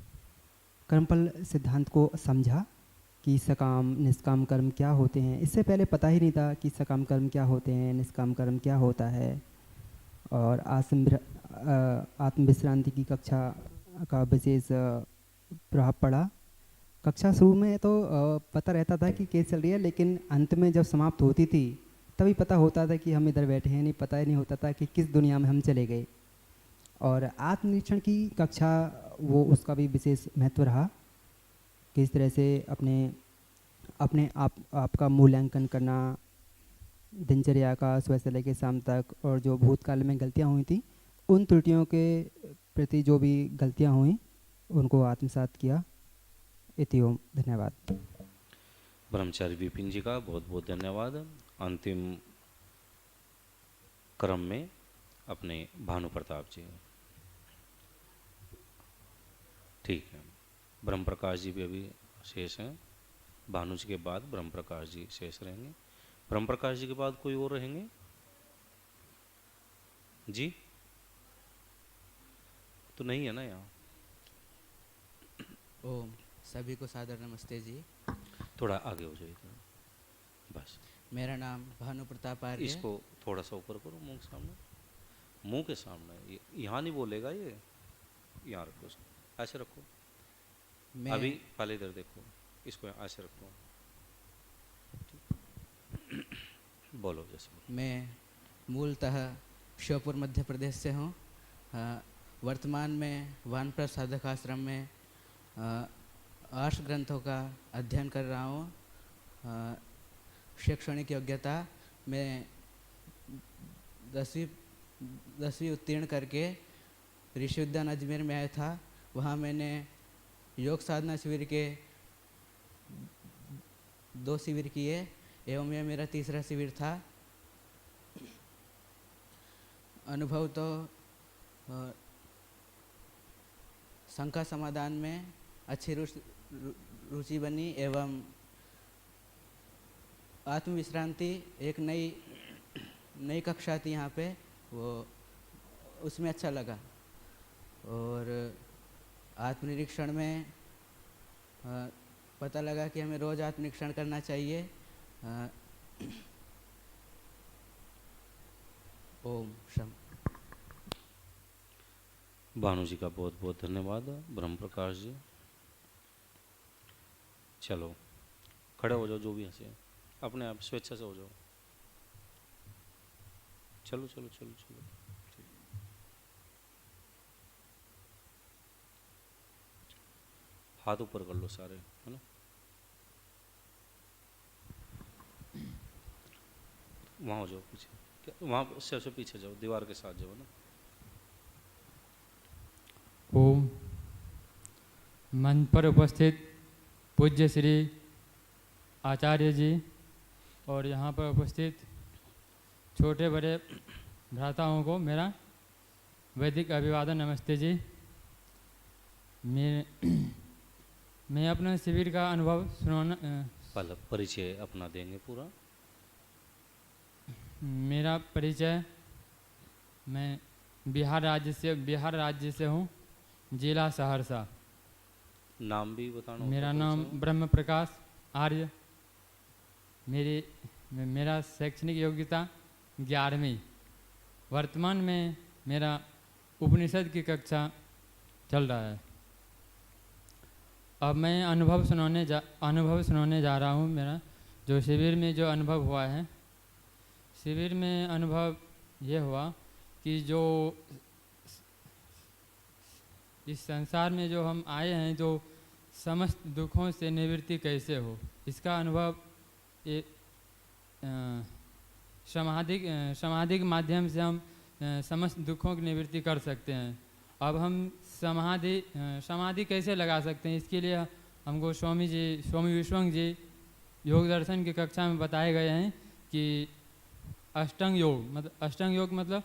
S13: कर्मफल सिद्धांत को समझा कि सकाम, निष्काम कर्म क्या होते हैं। इससे पहले पता ही नहीं था कि सकाम कर्म क्या होते हैं, निष्काम कर्म क्या होता है। और आत्मविश्रांति की कक्षा का विशेष प्रभाव पड़ा। कक्षा शुरू में तो पता रहता था कि केस चल रही है, लेकिन अंत में जब समाप्त होती थी तभी पता होता था कि हम इधर बैठे हैं, नहीं पता ही नहीं होता था कि किस दुनिया में हम चले गए। और आत्मनिरीक्षण की कक्षा, वो उसका भी विशेष महत्व रहा। किस तरह से अपने आप का मूल्यांकन करना, दिनचर्या का सुबह से लेकर शाम तक, और जो भूतकाल में गलतियाँ हुई थी, उन त्रुटियों के प्रति जो भी गलतियाँ हुई उनको आत्मसात किया। इति ओम। धन्यवाद।
S1: ब्रह्मचारी विपिन जी का बहुत बहुत धन्यवाद। अंतिम क्रम में अपने भानु प्रताप जी। ठीक है, ब्रह्म प्रकाश जी भी अभी शेष हैं। भानु जी के बाद ब्रह्म प्रकाश जी शेष रहेंगे। ब्रह्म प्रकाश जी के बाद कोई और रहेंगे जी? तो नहीं है ना यहाँ?
S14: ओम। सभी को सादर नमस्ते जी।
S1: थोड़ा आगे हो जाइए बस।
S14: मेरा नाम भानु प्रताप आर्य।
S1: इसको थोड़ा सा ऊपर करो, मुंह के सामने, मुंह के सामने। यहाँ नहीं बोलेगा ये, यहाँ रखो, इसको ऐसे रखो। अभी पहले इधर देखो, इसको ऐसे रखो। बोलो जैसे।
S14: मैं मूलतः श्योपुर मध्य प्रदेश से हूँ। वर्तमान में वानप्रस्थ साधक आश्रम में 8 ग्रंथों का अध्ययन कर रहा हूँ। शैक्षणिक योग्यता में 10वीं उत्तीर्ण करके ऋषि उद्यान अजमेर में आया था। वहाँ मैंने योग साधना शिविर के 2 शिविर किए एवं यह मेरा 3रा शिविर था। अनुभव तो शंका समाधान में अच्छी रुचि बनी एवं आत्मविश्रांति एक नई कक्षा थी यहाँ पे, वो उसमें अच्छा लगा। और आत्मनिरीक्षण में पता लगा कि हमें रोज़ आत्मनिरीक्षण करना चाहिए। ओम शम।
S1: भानु जी का बहुत बहुत धन्यवाद। ब्रह्म प्रकाश जी चलो खड़े हो जाओ, जो भी हंसे अपने आप स्वेच्छा से हो जाओ। चलो चलो चलो चलो। हाथ ऊपर कर लो सारे, है ना। वहाँ हो जाओ पीछे, वहाँ से पीछे जाओ, दीवार के साथ जाओ ना।
S15: ओम। मंच पर उपस्थित पूज्य श्री आचार्य जी और यहाँ पर उपस्थित छोटे बड़े भ्राताओं को मेरा वैदिक अभिवादन। नमस्ते जी। मैं अपना शिविर का अनुभव सुनाना।
S1: पहले परिचय अपना देंगे पूरा।
S15: मेरा परिचय, मैं बिहार राज्य से हूँ, जिला सहरसा।
S1: नाम भी बताना।
S15: मेरा नाम ब्रह्म प्रकाश आर्य। मेरा शैक्षणिक योग्यता 11वीं। वर्तमान में मेरा उपनिषद की कक्षा चल रहा है। अब मैं अनुभव सुनाने जा रहा हूँ। मेरा जो शिविर में जो अनुभव हुआ है, शिविर में अनुभव ये हुआ कि जो इस संसार में जो हम आए हैं, जो समस्त दुखों से निवृत्ति कैसे हो, इसका अनुभव एक समाधि के माध्यम से हम समस्त दुखों की निवृत्ति कर सकते हैं। अब हम समाधि कैसे लगा सकते हैं, इसके लिए हमको स्वामी विश्वंग जी योग दर्शन की कक्षा में बताए गए हैं कि अष्टांग योग मतलब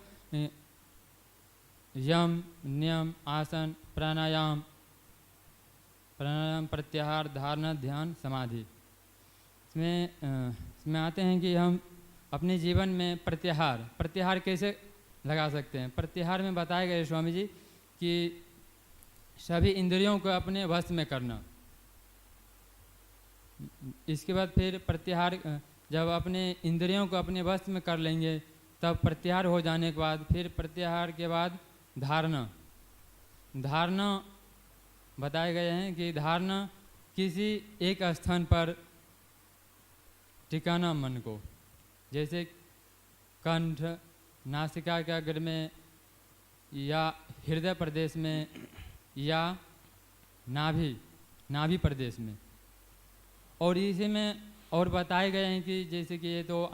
S15: यम, नियम, आसन, प्राणायाम प्रत्याहार, धारणा, ध्यान, समाधि। इसमें आते हैं कि हम अपने जीवन में प्रत्याहार कैसे लगा सकते हैं। प्रत्याहार में बताए गए स्वामी जी कि सभी इंद्रियों को अपने वश में करना। इसके बाद फिर प्रत्याहार, जब अपने इंद्रियों को अपने वश में कर लेंगे तब प्रत्याहार हो जाने के बाद फिर प्रत्याहार के बाद धारणा बताए गए हैं कि धारणा किसी एक स्थान पर टिकाना मन को, जैसे कंठ, नासिका के अग्र में या हृदय प्रदेश में या नाभि प्रदेश में। और इसी में और बताए गए हैं कि जैसे कि ये तो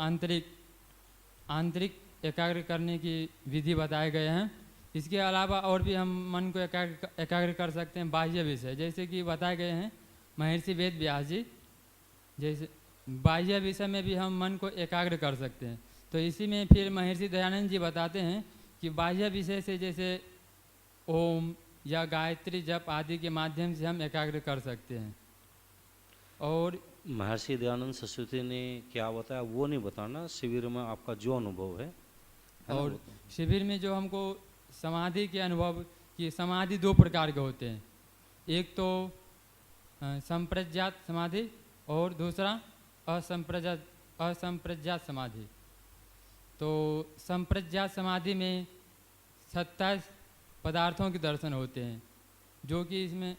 S15: आंतरिक एकाग्र करने की विधि बताए गए हैं। इसके अलावा और भी हम मन को एकाग्र कर सकते हैं बाह्य विषय, जैसे कि बताए गए हैं महर्षि वेद व्यास जी, जैसे बाह्य विषय में भी हम मन को एकाग्र कर सकते हैं। तो इसी में फिर महर्षि दयानंद जी बताते हैं कि बाह्य विषय से जैसे ओम या गायत्री जप आदि के माध्यम से हम एकाग्र कर सकते हैं। और
S1: महर्षि दयानंद सरस्वती ने क्या बताया वो नहीं बताना, शिविर में आपका जो अनुभव है
S15: और शिविर में जो हमको समाधि के अनुभव कि समाधि दो प्रकार के होते हैं, एक तो संप्रज्ञात समाधि और दूसरा असंप्रज्ञात समाधि। तो संप्रज्ञात समाधि में 27 पदार्थों के दर्शन होते हैं, जो कि इसमें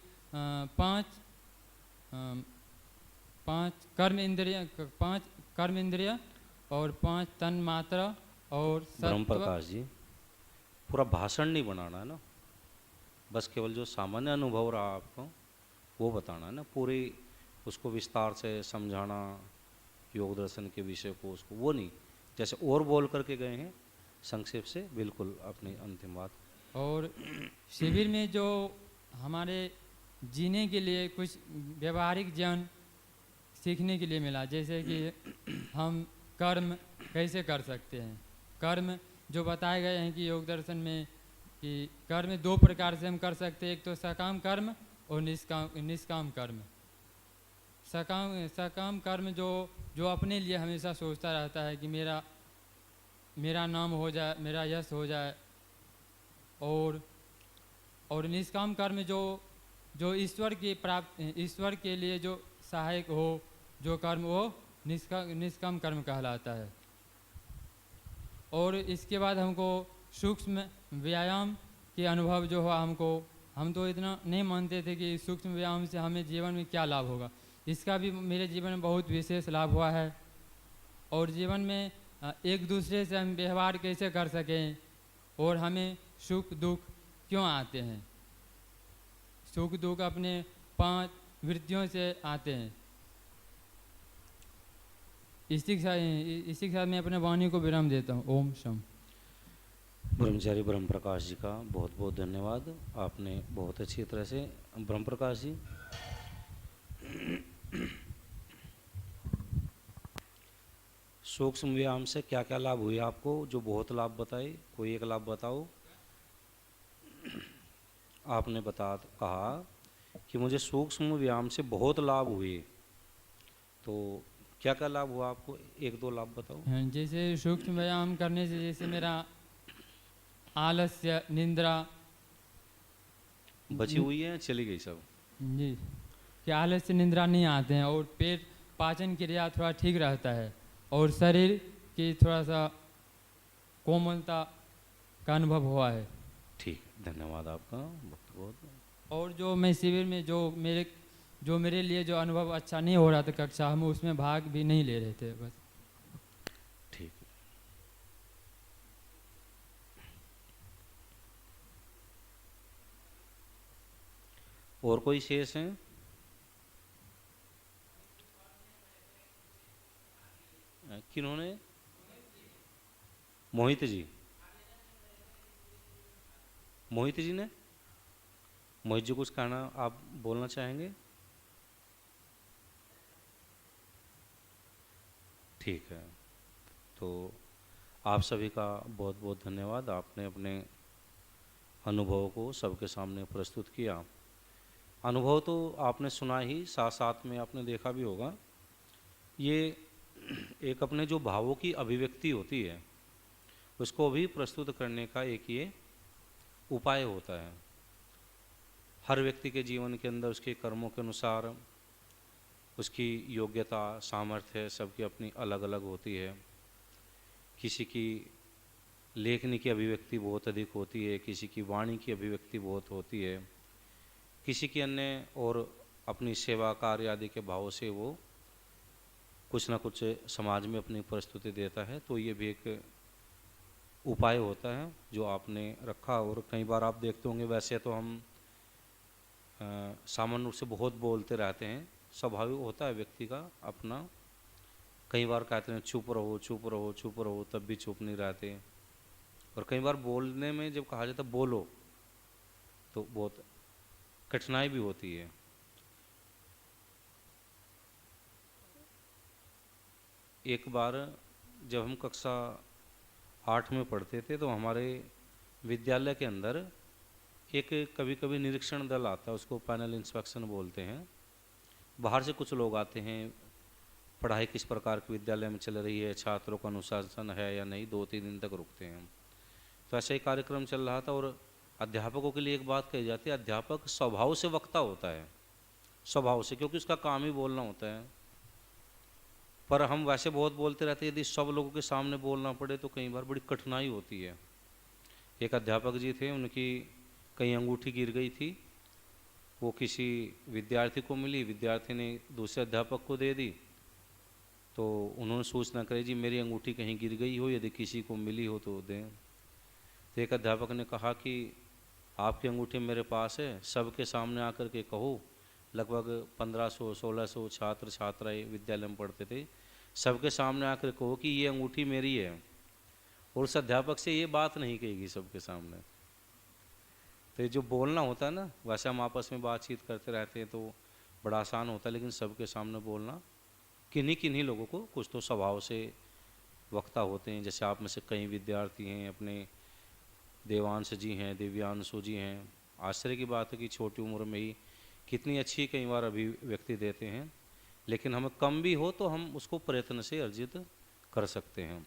S15: 5 कर्म इंद्रिय और 5 तन मात्रा और
S1: ब्रह्म प्रकाश जी, पूरा भाषण नहीं बनाना है ना, बस केवल जो सामान्य अनुभव रहा आपको वो बताना है ना, पूरी उसको विस्तार से समझाना योग दर्शन के विषय को, उसको वो नहीं जैसे और बोल करके गए हैं संक्षेप से, बिल्कुल अपनी अंतिम बात।
S15: और शिविर में जो हमारे जीने के लिए कुछ व्यवहारिक ज्ञान सीखने के लिए मिला, जैसे कि हम कर्म कैसे कर सकते हैं। कर्म जो बताए गए हैं कि योग दर्शन में कि कर्म 2 प्रकार से हम कर सकते हैं, एक तो सकाम कर्म और निष्काम कर्म। सकाम कर्म जो अपने लिए हमेशा सोचता रहता है कि मेरा नाम हो जाए, मेरा यश हो जाए। और निष्काम कर्म जो ईश्वर के लिए जो सहायक हो, जो कर्म वो निष्काम कर्म कहलाता है। और इसके बाद हमको सूक्ष्म व्यायाम के अनुभव जो हुआ हम तो इतना नहीं मानते थे कि सूक्ष्म व्यायाम से हमें जीवन में क्या लाभ होगा। इसका भी मेरे जीवन में बहुत विशेष लाभ हुआ है। और जीवन में एक दूसरे से हम व्यवहार कैसे कर सकें और हमें सुख दुख क्यों आते हैं। सुख दुख अपने 5 वृत्तियों से आते हैं। इसी के साथ मैं अपने वाणी को विराम देता हूँ। ओम शम।
S1: ब्रह्मचारी ब्रह्म प्रकाश जी का बहुत बहुत धन्यवाद, आपने बहुत अच्छी तरह से। ब्रह्म प्रकाश जी, सूक्ष्म व्यायाम से क्या क्या लाभ हुए आपको, जो बहुत लाभ बताए, कोई एक लाभ बताओ। आपने कहा कि मुझे सूक्ष्म व्यायाम से बहुत लाभ हुए, तो क्या क्या लाभ हुआ आपको, 1-2 लाभ बताओ।
S15: जैसे सूक्ष्म व्यायाम करने से जैसे मेरा आलस्य, निंद्रा
S1: बची हुई है, चली गई सब
S15: जी, कि आलस्य निंद्रा नहीं आते हैं और पेट पाचन क्रिया थोड़ा ठीक रहता है और शरीर की थोड़ा सा कोमलता का अनुभव हुआ है।
S1: ठीक, धन्यवाद आपका बहुत बहुत।
S15: और जो मैं शिविर में जो मेरे लिए जो अनुभव अच्छा नहीं हो रहा था कक्षा, हम उसमें भाग भी नहीं ले रहे थे बस।
S1: ठीक, और कोई शेष है? किन्होंने? मोहित जी। मोहित जी ने? मोहित जी कुछ कहना आप बोलना चाहेंगे? ठीक है, तो आप सभी का बहुत बहुत धन्यवाद। आपने अपने अनुभव को सबके सामने प्रस्तुत किया। अनुभव तो आपने सुना ही, साथ साथ में आपने देखा भी होगा। ये एक अपने जो भावों की अभिव्यक्ति होती है उसको भी प्रस्तुत करने का एक ये उपाय होता है। हर व्यक्ति के जीवन के अंदर उसके कर्मों के अनुसार उसकी योग्यता, सामर्थ्य सबकी अपनी अलग अलग होती है। किसी की लेखनी की अभिव्यक्ति बहुत अधिक होती है, किसी की वाणी की अभिव्यक्ति बहुत होती है, किसी की अन्य और अपनी सेवा कार्य आदि के भाव से वो कुछ ना कुछ समाज में अपनी प्रस्तुति देता है। तो ये भी एक उपाय होता है जो आपने रखा। और कई बार आप देखते होंगे, वैसे तो हम सामान्य रूप से बहुत बोलते रहते हैं, स्वाभाविक होता है व्यक्ति का अपना। कई बार कहते हैं चुप रहो चुप रहो चुप रहो, तब भी चुप नहीं रहते। और कई बार बोलने में जब कहा जाता है बोलो तो बहुत कठिनाई भी होती है। एक बार जब हम कक्षा 8 में पढ़ते थे तो हमारे विद्यालय के अंदर एक कभी कभी निरीक्षण दल आता है, उसको पैनल इंस्पेक्शन बोलते हैं। बाहर से कुछ लोग आते हैं, पढ़ाई किस प्रकार की विद्यालय में चल रही है, छात्रों का अनुशासन है या नहीं, 2-3 दिन तक रुकते हैं। तो ऐसा ही कार्यक्रम चल रहा था और अध्यापकों के लिए एक बात कही जाती है, अध्यापक स्वभाव से वक्ता होता है, स्वभाव से, क्योंकि उसका काम ही बोलना होता है। पर हम वैसे बहुत बोलते रहते हैं, यदि सब लोगों के सामने बोलना पड़े तो कई बार बड़ी कठिनाई होती है। एक अध्यापक जी थे, उनकी कहीं अंगूठी गिर गई थी, वो किसी विद्यार्थी को मिली, विद्यार्थी ने दूसरे अध्यापक को दे दी, तो उन्होंने सूचना करी जी मेरी अंगूठी कहीं गिर गई हो, यदि किसी को मिली हो तो दें। तो एक अध्यापक ने कहा कि आपकी अंगूठी मेरे पास है, सबके सामने आकर के कहो। लगभग 1500-1600 छात्र छात्राएं विद्यालय में पढ़ते थे, सबके सामने आकर कहो कि ये अंगूठी मेरी है। और उस अध्यापक से ये बात नहीं कहेगी सबके सामने। तो ये जो बोलना होता है ना, वैसे हम आपस में बातचीत करते रहते हैं तो बड़ा आसान होता है, लेकिन सबके सामने बोलना किन्हीं किन्हीं लोगों को कुछ तो स्वभाव से वक्ता होते हैं। जैसे आप में से कई विद्यार्थी हैं, अपने देवांश जी हैं, दिव्यांशु जी हैं। आश्चर्य की बात है कि छोटी उम्र में ही कितनी अच्छी कई बार अभिव्यक्ति देते हैं, लेकिन हमें कम भी हो तो हम उसको प्रयत्न से अर्जित कर सकते हैं।